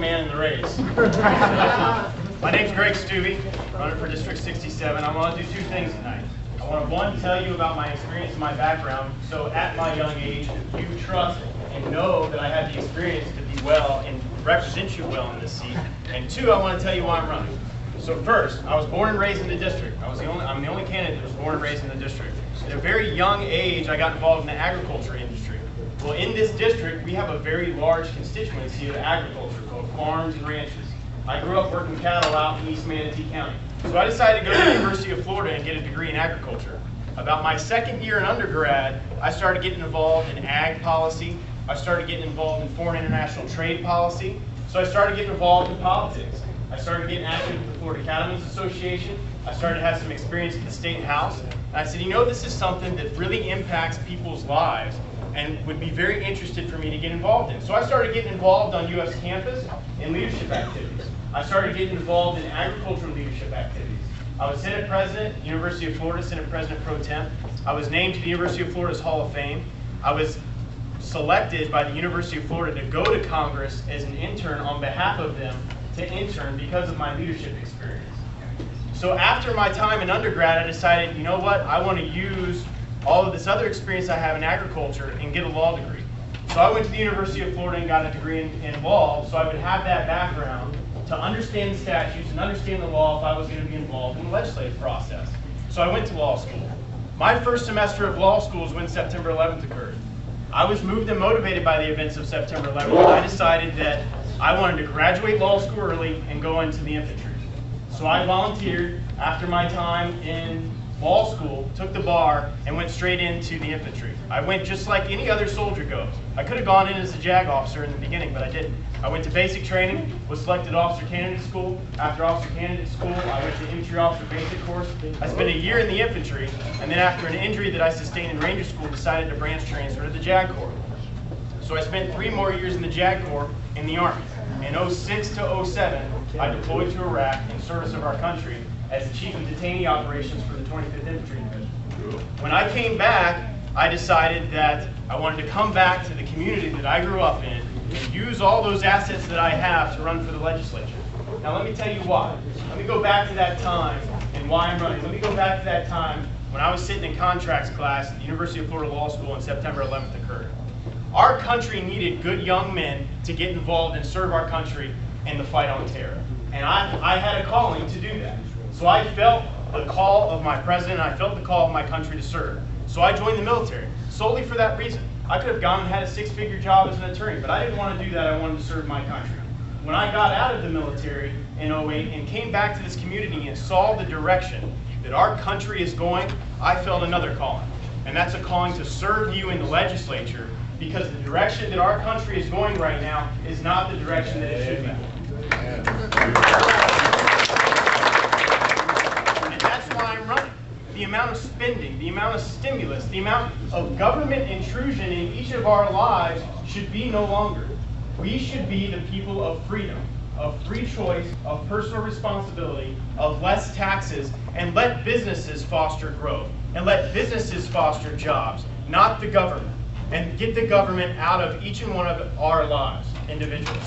Man in the race. My name's Greg Stuebe, running for District 67. I want to do two things tonight. I want to, one, tell you about my experience and my background, so at my young age, you trust and know that I have the experience to be well and represent you well in this seat. And two, I want to tell you why I'm running. So first, I was born and raised in the district. I'm the only candidate that was born and raised in the district. At a very young age, I got involved in the agriculture industry. Well, in this district, we have a very large constituency of agriculture called farms and ranches. I grew up working cattle out in East Manatee County. So I decided to go to the University of Florida and get a degree in agriculture. About my second year in undergrad, I started getting involved in ag policy. I started getting involved in foreign international trade policy. So I started getting involved in politics. I started getting active with the Florida Cattlemen's Association. I started to have some experience at the State House. And I said, you know, this is something that really impacts people's lives and would be very interested for me to get involved in. So I started getting involved on U.S. campus in leadership activities. I started getting involved in agricultural leadership activities. I was Senate President, University of Florida, Senate President Pro Tem. I was named to the University of Florida's Hall of Fame. I was selected by the University of Florida to go to Congress as an intern on behalf of them to intern because of my leadership experience. So after my time in undergrad, I decided, you know what, I want to use all of this other experience I have in agriculture and get a law degree. So I went to the University of Florida and got a degree in law, so I would have that background to understand the statutes and understand the law if I was going to be involved in the legislative process. So I went to law school. My first semester of law school is when September 11th occurred. I was moved and motivated by the events of September 11th, and I decided that I wanted to graduate law school early and go into the infantry. So I volunteered after my time in law school, took the bar, and went straight into the infantry. I went just like any other soldier goes. I could have gone in as a JAG officer in the beginning, but I didn't. I went to basic training, was selected officer candidate school. After officer candidate school, I went to infantry officer basic course. I spent a year in the infantry, and then after an injury that I sustained in Ranger School, decided to branch transfer to the JAG Corps. So I spent 3 more years in the JAG Corps in the Army. In 06 to 07, I deployed to Iraq in service of our country as the Chief of Detainee Operations for the 25th Infantry Division. When I came back, I decided that I wanted to come back to the community that I grew up in and use all those assets that I have to run for the legislature. Now let me tell you why. Let me go back to that time and why I'm running. Let me go back to that time when I was sitting in contracts class at the University of Florida Law School and September 11th occurred. Our country needed good young men to get involved and serve our country in the fight on terror. And I had a calling to do that. So I felt the call of my president, and I felt the call of my country to serve. So I joined the military, solely for that reason. I could have gone and had a 6-figure job as an attorney, but I didn't want to do that. I wanted to serve my country. When I got out of the military in 08 and came back to this community and saw the direction that our country is going, I felt another calling. And that's a calling to serve you in the legislature, because the direction that our country is going right now is not the direction that it should be. And that's why I'm running. The amount of spending, the amount of stimulus, the amount of government intrusion in each of our lives should be no longer. We should be the people of freedom, of free choice, of personal responsibility, of less taxes, and let businesses foster growth, and let businesses foster jobs, not the government. And get the government out of each and one of our lives, individually.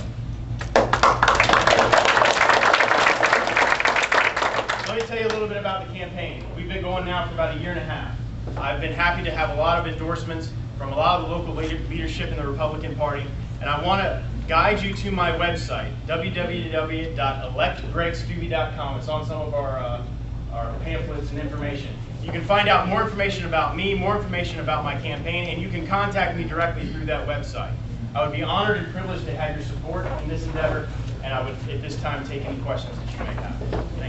Let me tell you a little bit about the campaign. We've been going now for about 1.5 years. I've been happy to have a lot of endorsements from a lot of the local leadership in the Republican Party, and I want to guide you to my website, www.electgregstuebe.com. It's on some of our pamphlets and information. You can find out more information about me, more information about my campaign, and you can contact me directly through that website. I would be honored and privileged to have your support in this endeavor, and I would at this time take any questions that you may have.